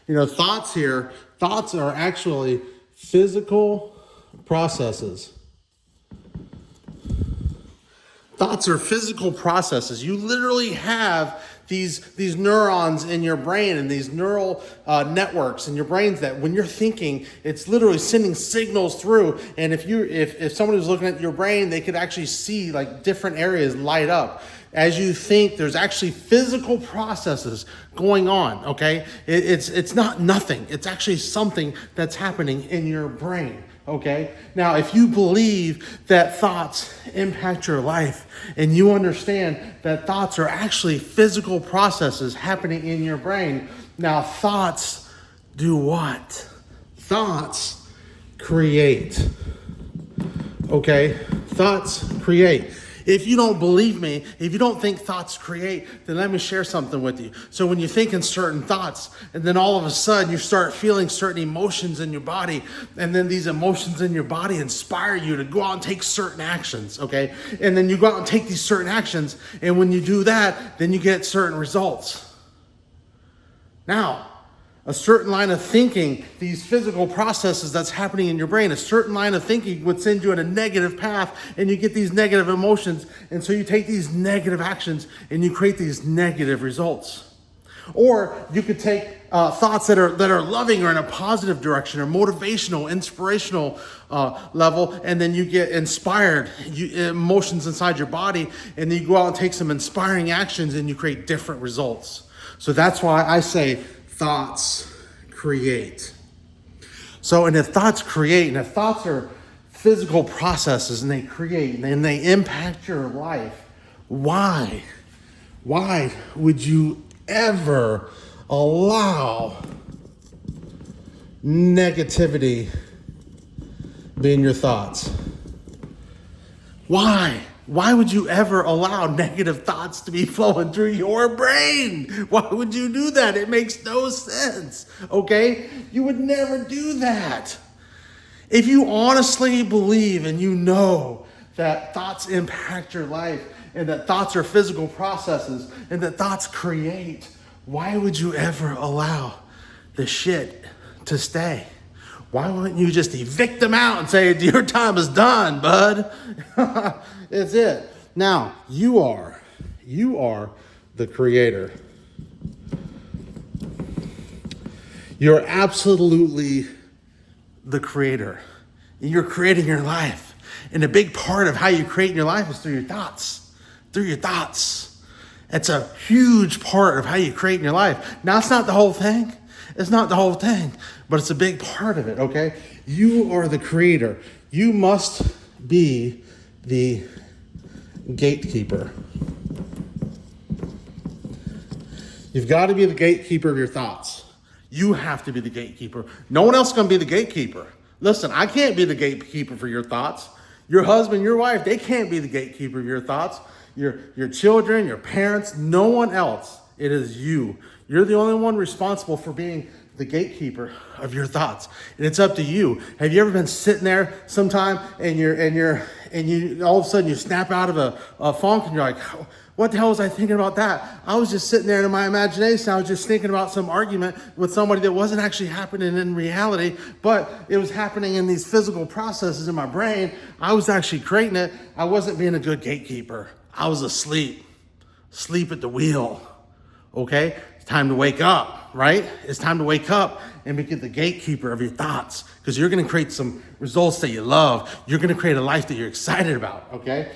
Thoughts are actually physical processes. Thoughts are physical processes. You literally have these neurons in your brain and these neural networks in your brains that when you're thinking, it's literally sending signals through. And if somebody was looking at your brain, they could actually see like different areas light up. As you think, there's actually physical processes going on, okay? It's not nothing. It's actually something that's happening in your brain. Okay. Now, if you believe that thoughts impact your life and you understand that thoughts are actually physical processes happening in your brain, now thoughts do what? Thoughts create. Okay. Thoughts create. If you don't believe me, if you don't think thoughts create, then let me share something with you. So when you think in certain thoughts, and then all of a sudden you start feeling certain emotions in your body, and then these emotions in your body inspire you to go out and take certain actions, okay? And then you go out and take these certain actions, and when you do that, then you get certain results. Now, a certain line of thinking, these physical processes that's happening in your brain, a certain line of thinking would send you in a negative path and you get these negative emotions. And so you take these negative actions and you create these negative results. Or you could take thoughts that are loving or in a positive direction or motivational, inspirational level, and then you get inspired emotions inside your body, and then you go out and take some inspiring actions and you create different results. So that's why I say thoughts create. So, and if thoughts create, and if thoughts are physical processes and they create and they impact your life, why would you ever allow negativity be in your thoughts? Why? Why would you ever allow negative thoughts to be flowing through your brain? Why would you do that? It makes no sense, okay? You would never do that. If you honestly believe and you know that thoughts impact your life and that thoughts are physical processes and that thoughts create, why would you ever allow the shit to stay? Why wouldn't you just evict them out and say, your time is done, bud? It's it. Now, you are the creator. You're absolutely the creator. You're creating your life. And a big part of how you create your life is through your thoughts. Through your thoughts. It's a huge part of how you create in your life. Now, it's not the whole thing. It's not the whole thing, but it's a big part of it, okay? You are the creator. You must be the gatekeeper. You've got to be the gatekeeper of your thoughts. You have to be the gatekeeper. No one else is going to be the gatekeeper. Listen, I can't be the gatekeeper for your thoughts. Your husband, your wife, they can't be the gatekeeper of your thoughts. Your children, your parents, no one else. It is you. You're the only one responsible for being the gatekeeper of your thoughts. And it's up to you. Have you ever been sitting there sometime and you all of a sudden you snap out of a funk and you're like, what the hell was I thinking about that? I was just sitting there in my imagination. I was just thinking about some argument with somebody that wasn't actually happening in reality, but it was happening in these physical processes in my brain. I was actually creating it. I wasn't being a good gatekeeper. I was asleep at the wheel. Okay? It's time to wake up, right? It's time to wake up and be the gatekeeper of your thoughts, because you're going to create some results that you love. You're going to create a life that you're excited about, okay?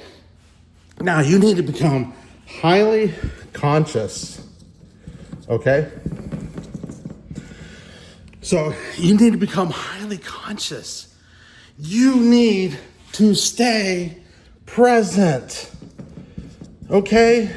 Now, you need to become highly conscious, okay? So you need to become highly conscious. You need to stay present, okay?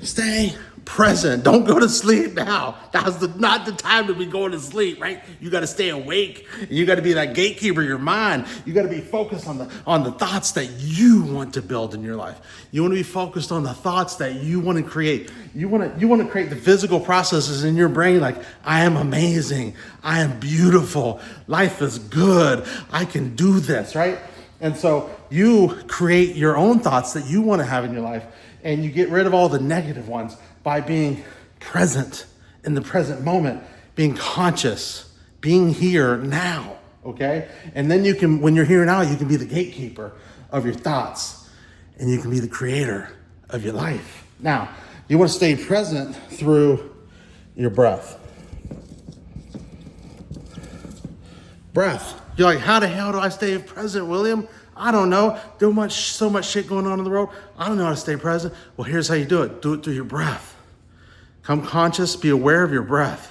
Stay present. Don't go to sleep now. Now's not the time to be going to sleep, right? You got to stay awake. You got to be that gatekeeper of your mind. You got to be focused on the thoughts that you want to build in your life. You want to be focused on the thoughts that you want to create. You want to create the physical processes in your brain, like, I am amazing. I am beautiful. Life is good. I can do this, right? And so you create your own thoughts that you want to have in your life, and you get rid of all the negative ones by being present in the present moment being conscious, being here now, okay? And then you can, when you're here now, you can be the gatekeeper of your thoughts and you can be the creator of your life. Now, you want to stay present through your breath. Breath. You're like, how the hell do I stay present, William? I don't know. There's so much shit going on in the world. I don't know how to stay present. Well, here's how you do it. Do it through your breath. Come conscious, be aware of your breath.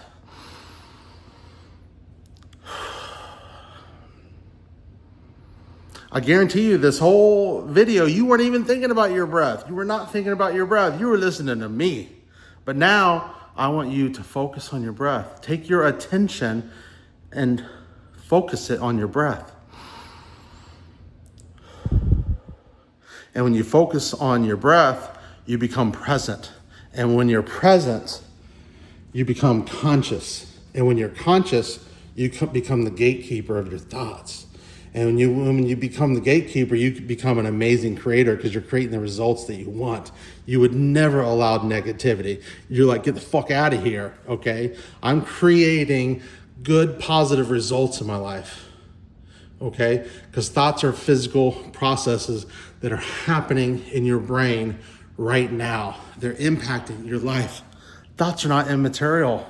I guarantee you this whole video, you weren't even thinking about your breath. You were not thinking about your breath. You were listening to me. But now I want you to focus on your breath. Take your attention and focus it on your breath. And when you focus on your breath, you become present. And when you're present, you become conscious. And when you're conscious, you become the gatekeeper of your thoughts. And when you become the gatekeeper, you become an amazing creator because you're creating the results that you want. You would never allow negativity. You're like, get the fuck out of here, okay? I'm creating good, positive results in my life, okay? Because thoughts are physical processes that are happening in your brain right now. They're impacting your life. Thoughts are not immaterial.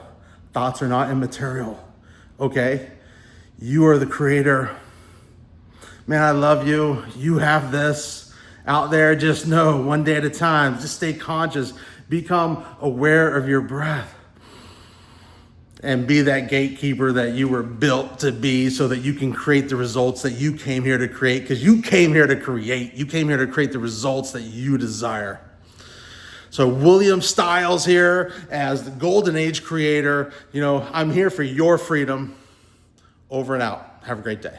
Thoughts are not immaterial, okay? You are the creator. Man, I love you. You have this out there. Just know, one day at a time. Just stay conscious. Become aware of your breath. And be that gatekeeper that you were built to be so that you can create the results that you came here to create, because you came here to create. You came here to create the results that you desire. So William Stiles here as the Golden Age creator. I'm here for your freedom. Over and out. Have a great day.